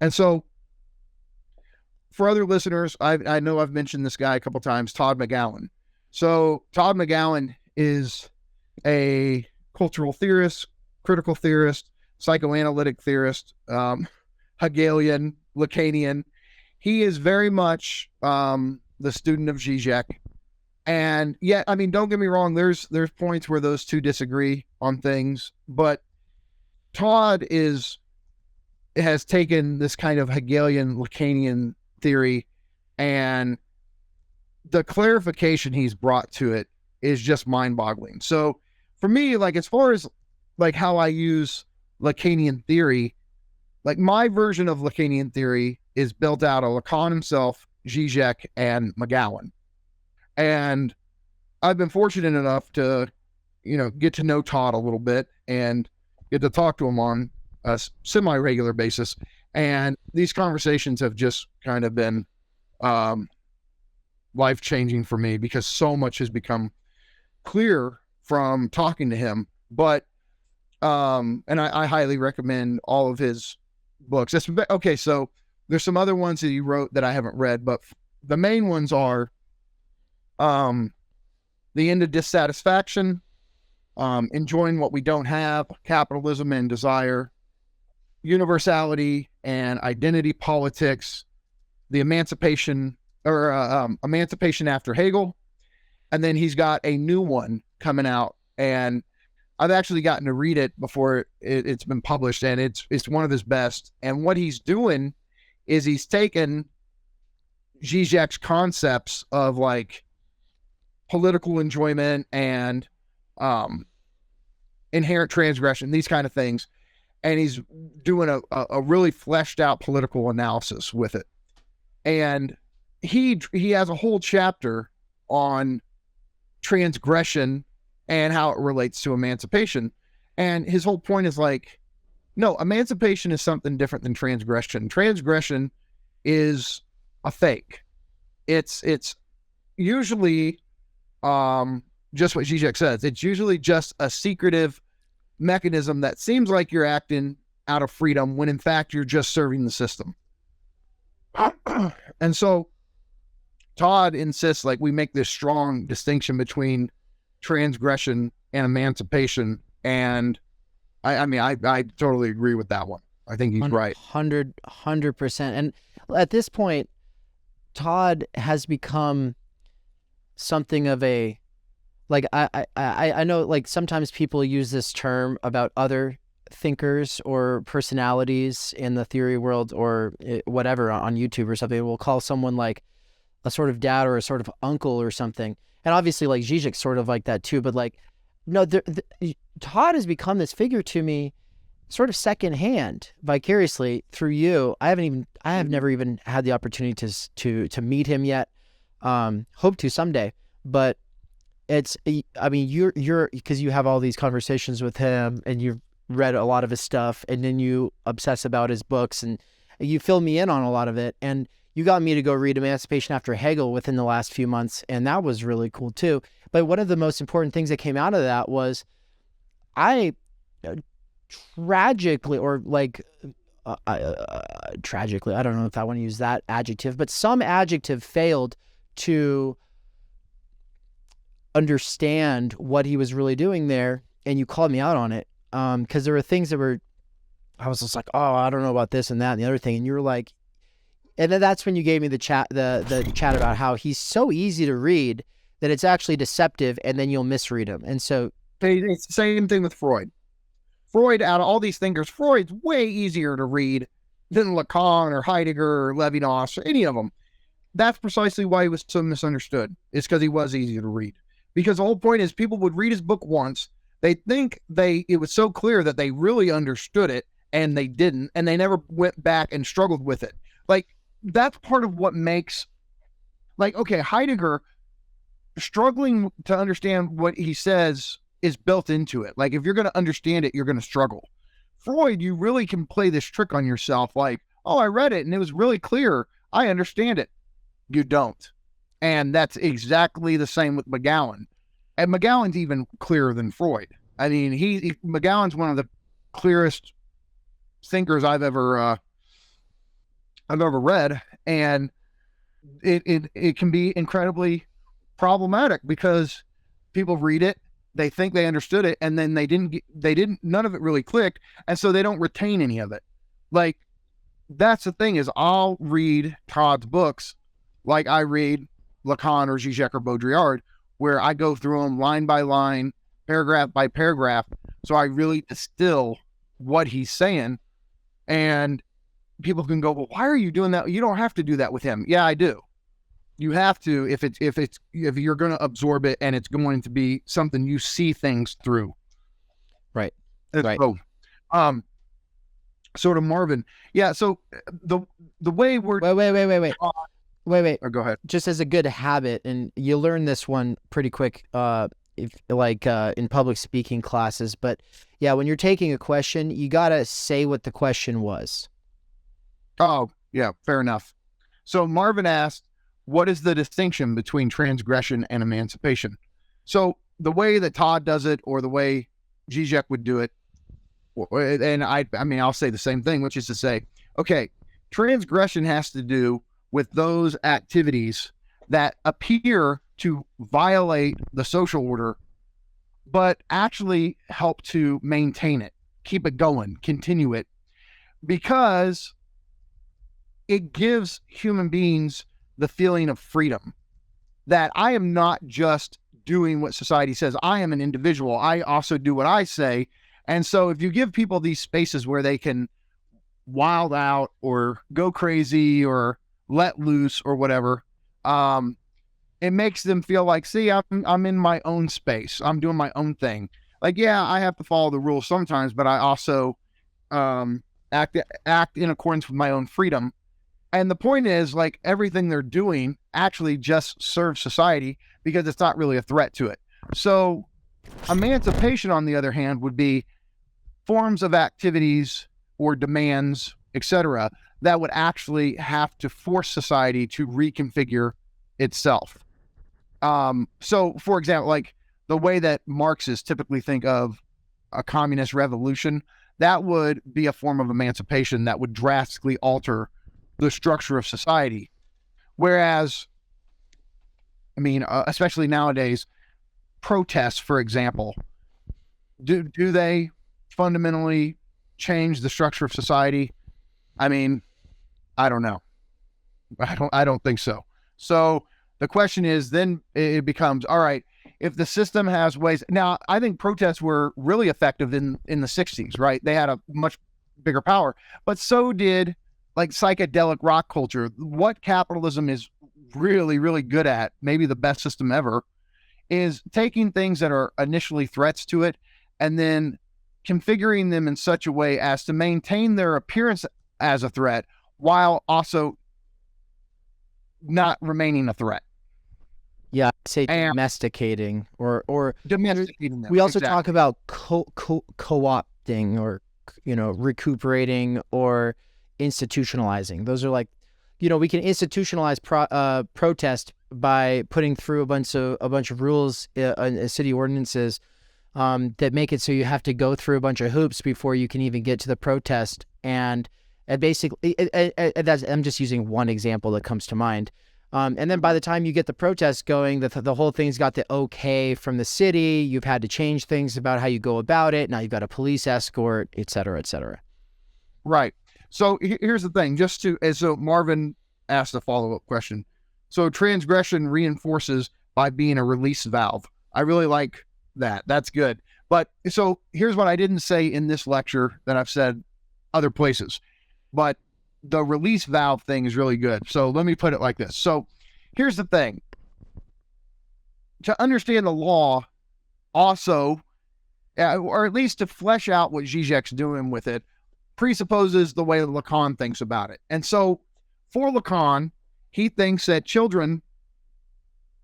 And so for other listeners, I know I've mentioned this guy a couple times, Todd McGowan. So Todd McGowan is a cultural theorist, critical theorist, psychoanalytic theorist, Hegelian, Lacanian. He is very much the student of ŽIŽEK. And yet, I mean, don't get me wrong, there's points where those two disagree on things, but Todd has taken this kind of Hegelian, Lacanian theory, and the clarification he's brought to it is just mind-boggling. So for me, like, as far as like how I use Lacanian theory, like my version of Lacanian theory is built out of Lacan himself, ŽIŽEK, and McGowan. And I've been fortunate enough to, get to know Todd a little bit and get to talk to him on a semi-regular basis. And these conversations have just kind of been life-changing for me because so much has become clear from talking to him. But, and I highly recommend all of his books. Okay, so there's some other ones that he wrote that I haven't read, but the main ones are The End of Dissatisfaction, Enjoying What We Don't Have, Capitalism and Desire, Universality and Identity Politics, the Emancipation After Hegel. And then he's got a new one coming out, and I've actually gotten to read it before it's been published, and it's one of his best. And what he's doing is he's taken Zizek's concepts of like political enjoyment and inherent transgression, these kind of things, and he's doing a really fleshed out political analysis with it. And he has a whole chapter on transgression and how it relates to emancipation. And his whole point is like, no, emancipation is something different than transgression. Transgression is a fake. It's usually just what Zizek says. It's usually just a secretive mechanism that seems like you're acting out of freedom when in fact you're just serving the system. And so Todd insists like we make this strong distinction between transgression and emancipation, and I totally agree with that one. I think he's right. 100%. And at this point, Todd has become something of a, like, I know, like, sometimes people use this term about other thinkers or personalities in the theory world or whatever on YouTube or something. We'll call someone like a sort of dad or a sort of uncle or something. And obviously, like, Zizek's sort of like that too. But, like, no, Todd has become this figure to me sort of secondhand, vicariously through you. I have never even had the opportunity to meet him yet. Hope to someday. But it's, I mean, you're because you have all these conversations with him and you've read a lot of his stuff, and then you obsess about his books and you fill me in on a lot of it. And you got me to go read Emancipation After Hegel within the last few months, and that was really cool too. But one of the most important things that came out of that was tragically, or like tragically, I don't know if I want to use that adjective, but some adjective failed to understand what he was really doing there, and you called me out on it. Because there were things that were, I was just like, oh, I don't know about this and that and the other thing, and you were like, and then that's when you gave me the chat about how he's so easy to read that it's actually deceptive, and then you'll misread him. And so it's the same thing with Freud. Freud, out of all these thinkers, Freud's way easier to read than Lacan or Heidegger or Levinas or any of them. That's precisely why he was so misunderstood. It's because he was easy to read. Because the whole point is people would read his book once, they think it was so clear that they really understood it, and they didn't, and they never went back and struggled with it. Like, that's part of what makes, like, okay, Heidegger, struggling to understand what he says is built into it. Like, if you're going to understand it, you're going to struggle. Freud, you really can play this trick on yourself. Like, oh, I read it and it was really clear. I understand it. You don't. And that's exactly the same with McGowan. And McGowan's even clearer than Freud. I mean, McGowan's one of the clearest thinkers I've ever I've ever read, and it can be incredibly problematic because people read it, they think they understood it, and then none of it really clicked, and so they don't retain any of it. Like, that's the thing, is I'll read Todd's books like I read Lacan or Zizek or Baudrillard, where I go through them line by line, paragraph by paragraph, so I really distill what he's saying. And people can go, well, why are you doing that? You don't have to do that with him. Yeah, I do. You have to if you're going to absorb it, and it's going to be something you see things through. Right. Right. So to Marvin, yeah. So the way we're wait. Oh, go ahead. Just as a good habit, and you learn this one pretty quick, in public speaking classes. But yeah, when you're taking a question, you gotta say what the question was. Oh, yeah, fair enough. So Marvin asked, what is the distinction between transgression and emancipation? So the way that Todd does it, or the way Zizek would do it, and I mean, I'll say the same thing, which is to say, okay, transgression has to do with those activities that appear to violate the social order, but actually help to maintain it, keep it going, continue it, because it gives human beings the feeling of freedom, that I am not just doing what society says. I am an individual. I also do what I say. And so if you give people these spaces where they can wild out or go crazy or let loose or whatever, it makes them feel like, see, I'm in my own space. I'm doing my own thing. Like, yeah, I have to follow the rules sometimes, but I also act in accordance with my own freedom. And the point is, like, everything they're doing actually just serves society because it's not really a threat to it. So emancipation, on the other hand, would be forms of activities or demands, etc., that would actually have to force society to reconfigure itself. So, for example, like the way that Marxists typically think of a communist revolution, that would be a form of emancipation that would drastically alter the structure of society. Whereas, I mean, especially nowadays, protests, for example, do they fundamentally change the structure of society? I mean, I don't know. I don't think so. So the question is, then it becomes, all right, if the system has ways. Now, I think protests were really effective in the 60s, right? They had a much bigger power, but so did like psychedelic rock culture. What capitalism is really, really good at, maybe the best system ever, is taking things that are initially threats to it and then configuring them in such a way as to maintain their appearance as a threat while also not remaining a threat. Yeah, I'd say domesticating or domesticating them. We also talk about co-opting or, recuperating or institutionalizing. Those are like, we can institutionalize protest by putting through a bunch of rules in city ordinances that make it so you have to go through a bunch of hoops before you can even get to the protest. And basically, I'm just using one example that comes to mind. And then by the time you get the protest going, the whole thing's got the okay from the city. You've had to change things about how you go about it. Now you've got a police escort, et cetera, et cetera. Right. So here's the thing, so Marvin asked a follow-up question. So transgression reinforces by being a release valve. I really like that. That's good. But so here's what I didn't say in this lecture that I've said other places, but the release valve thing is really good. So let me put it like this. So here's the thing. To understand the law also, or at least to flesh out what Zizek's doing with it, presupposes the way Lacan thinks about it. And so for Lacan, he thinks that children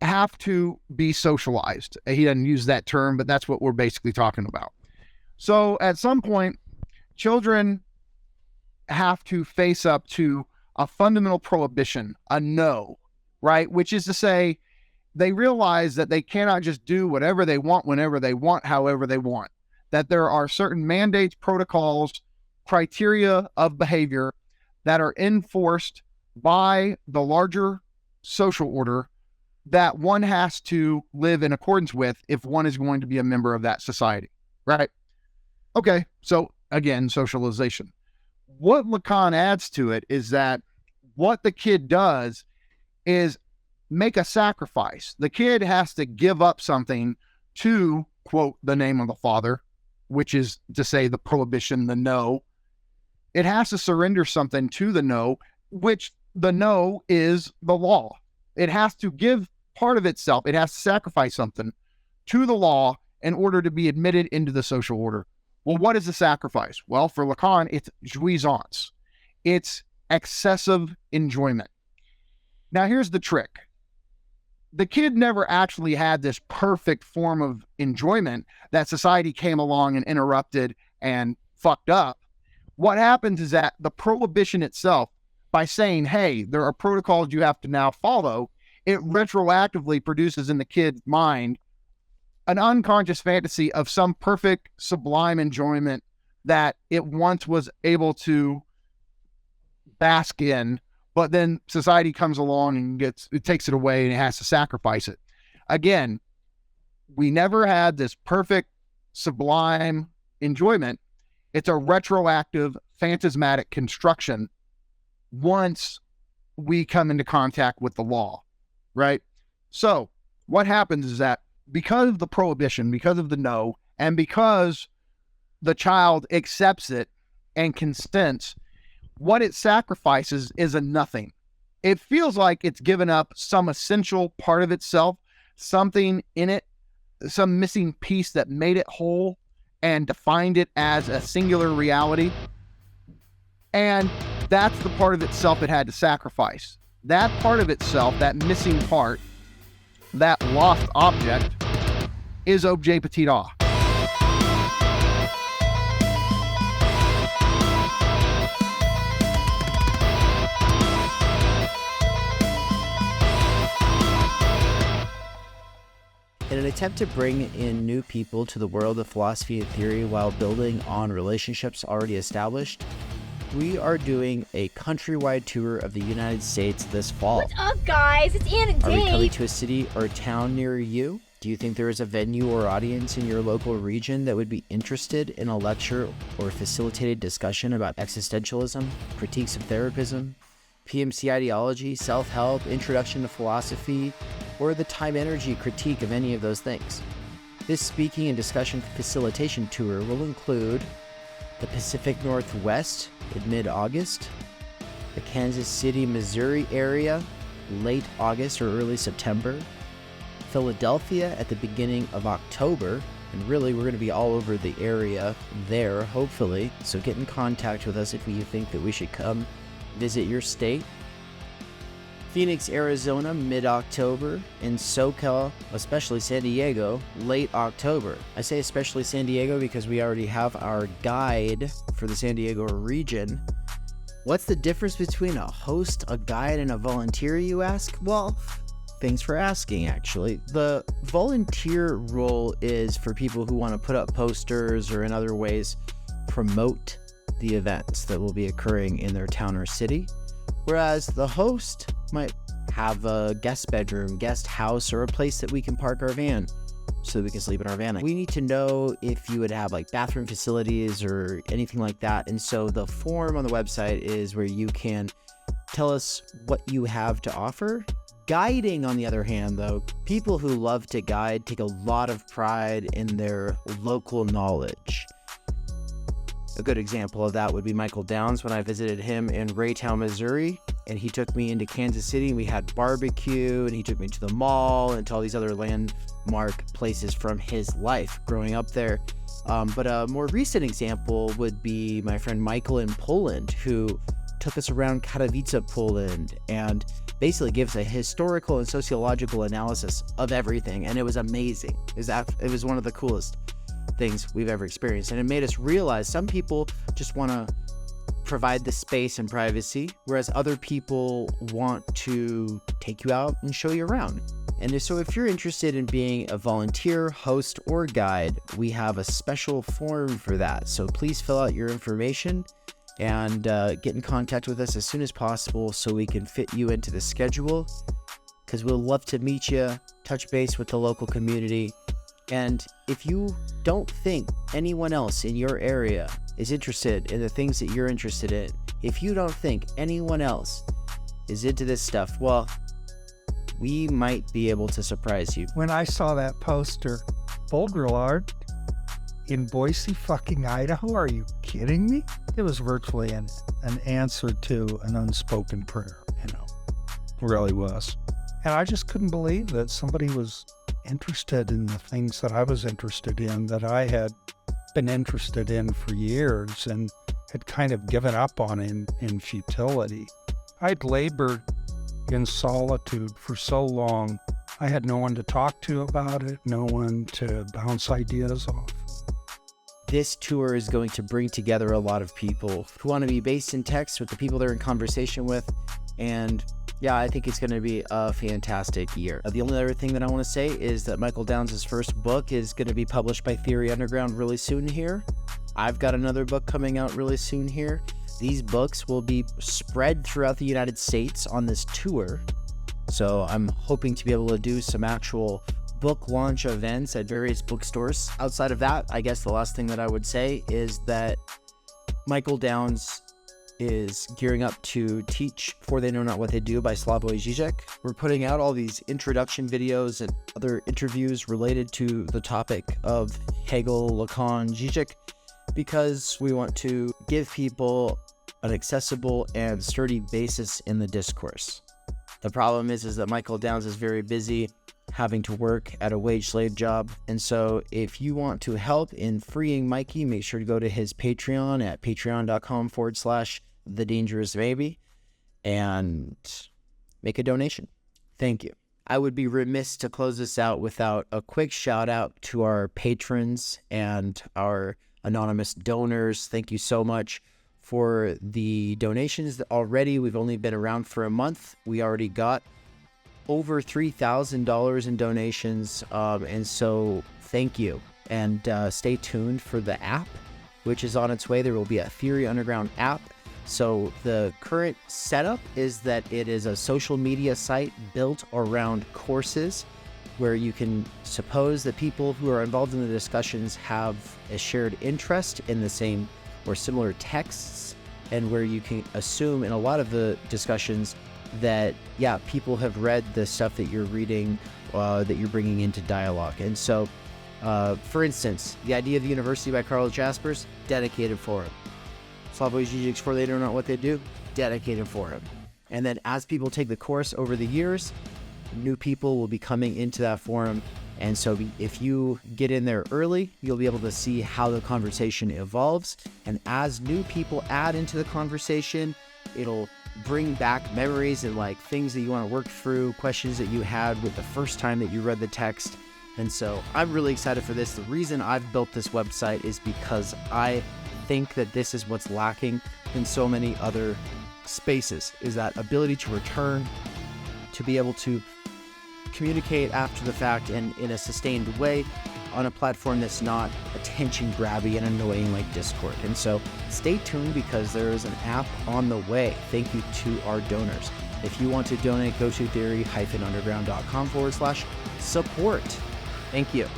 have to be socialized. He doesn't use that term, but that's what we're basically talking about. So at some point, children have to face up to a fundamental prohibition, a no, right? Which is to say, they realize that they cannot just do whatever they want, whenever they want, however they want, that there are certain mandates, protocols, criteria of behavior that are enforced by the larger social order that one has to live in accordance with if one is going to be a member of that society, right? Okay, so again, socialization. What Lacan adds to it is that what the kid does is make a sacrifice. The kid has to give up something to, quote, the name of the father, which is to say the prohibition, the no. It has to surrender something to the no, which the no is the law. It has to give part of itself. It has to sacrifice something to the law in order to be admitted into the social order. Well, what is the sacrifice? Well, for Lacan, it's jouissance. It's excessive enjoyment. Now, here's the trick. The kid never actually had this perfect form of enjoyment that society came along and interrupted and fucked up. What happens is that the prohibition itself, by saying, hey, there are protocols you have to now follow, it retroactively produces in the kid's mind an unconscious fantasy of some perfect, sublime enjoyment that it once was able to bask in, but then society comes along and it takes it away and it has to sacrifice it. Again, we never had this perfect, sublime enjoyment. It's a retroactive, phantasmatic construction once we come into contact with the law, right? So what happens is that because of the prohibition, because of the no, and because the child accepts it and consents, what it sacrifices is a nothing. It feels like it's given up some essential part of itself, something in it, some missing piece that made it whole and defined it as a singular reality. And that's the part of itself it had to sacrifice. That part of itself, that missing part, that lost object, is objet petit a. In an attempt to bring in new people to the world of philosophy and theory while building on relationships already established, we are doing a countrywide tour of the United States this fall. What's up, guys? It's Ann and Are we Dave. coming to a city or town near you? Do you think there is a venue or audience in your local region that would be interested in a lecture or facilitated discussion about existentialism, critiques of therapism, PMC ideology, self-help, introduction to philosophy, or the time-energy critique of any of those things? This speaking and discussion facilitation tour will include the Pacific Northwest in mid-August, the Kansas City, Missouri area, late August or early September, Philadelphia at the beginning of October, and really we're going to be all over the area there, hopefully, so get in contact with us if you think that we should come visit your state. Phoenix, Arizona, mid-October, in SoCal, especially San Diego, late October. I say especially San Diego because we already have our guide for the San Diego region. What's the difference between a host, a guide, and a volunteer, you ask? Well, thanks for asking, actually. The volunteer role is for people who want to put up posters or in other ways promote the events that will be occurring in their town or city, whereas the host might have a guest bedroom, guest house, or a place that we can park our van so that we can sleep in our van. We need to know if you would have like bathroom facilities or anything like that, and so the form on the website is where you can tell us what you have to offer. Guiding, on the other hand, though, people who love to guide take a lot of pride in their local knowledge. A good example of that would be Michael Downs when I visited him in Raytown, Missouri, and he took me into Kansas City and we had barbecue, and he took me to the mall and to all these other landmark places from his life growing up there. But a more recent example would be my friend Michael in Poland, who took us around Katowice, Poland, and basically gives a historical and sociological analysis of everything, and it was amazing. It was one of the coolest things we've ever experienced, and it made us realize some people just want to provide the space and privacy, whereas other people want to take you out and show you around. And so if you're interested in being a volunteer, host, or guide, we have a special form for that, so please fill out your information and get in contact with us as soon as possible so we can fit you into the schedule, because we'll love to meet you, touch base with the local community. And if you don't think anyone else in your area is interested in the things that you're interested in, if you don't think anyone else is into this stuff, well, we might be able to surprise you. When I saw that poster, Boulder Art in Boise, fucking Idaho, are you kidding me? It was virtually an answer to an unspoken prayer, you know, it really was. And I just couldn't believe that somebody was interested in the things that I was interested in, that I had been interested in for years and had kind of given up on in futility. I'd labored in solitude for so long. I had no one to talk to about it, no one to bounce ideas off. This tour is going to bring together a lot of people who want to be based in Texas with the people they're in conversation with. And yeah, I think it's going to be a fantastic year. The only other thing that I want to say is that Michael Downs' first book is going to be published by Theory Underground really soon here. I've got another book coming out really soon here. These books will be spread throughout the United States on this tour. So I'm hoping to be able to do some actual book launch events at various bookstores. Outside of that, I guess the last thing that I would say is that Michael Downs is gearing up to teach For They Know Not What They Do by Slavoj Žižek. We're putting out all these introduction videos and other interviews related to the topic of Hegel, Lacan, Žižek, because we want to give people an accessible and sturdy basis in the discourse. The problem is that Michael Downs is very busy having to work at a wage slave job. And so if you want to help in freeing Mikey, make sure to go to his Patreon at patreon.com/thedangerousbaby and make a donation. Thank you. I would be remiss to close this out without a quick shout out to our patrons and our anonymous donors. Thank you so much for the donations. Already, we've only been around for a month. We already got over $3,000 in donations, and so thank you. And stay tuned for the app, which is on its way. There will be a Theory Underground app. So the current setup is that it is a social media site built around courses, where you can suppose that people who are involved in the discussions have a shared interest in the same or similar texts, and where you can assume in a lot of the discussions that, yeah, people have read the stuff that you're reading, that you're bringing into dialogue. And so, for instance, The Idea of the University by Carl Jaspers, dedicated for him. Slavoj Žižek's For They Know Not What They Do, dedicated for him. And then as people take the course over the years, new people will be coming into that forum. And so if you get in there early, you'll be able to see how the conversation evolves. And as new people add into the conversation, it'll bring back memories and like things that you want to work through, questions that you had with the first time that you read the text. And so I'm really excited for this. The reason I've built this website is because I think that this is what's lacking in so many other spaces, is that ability to return, to be able to communicate after the fact and in a sustained way on a platform that's not attention grabby and annoying like Discord. And so stay tuned, because there is an app on the way. Thank you to our donors. If you want to donate, go to theory-underground.com/support. Thank you.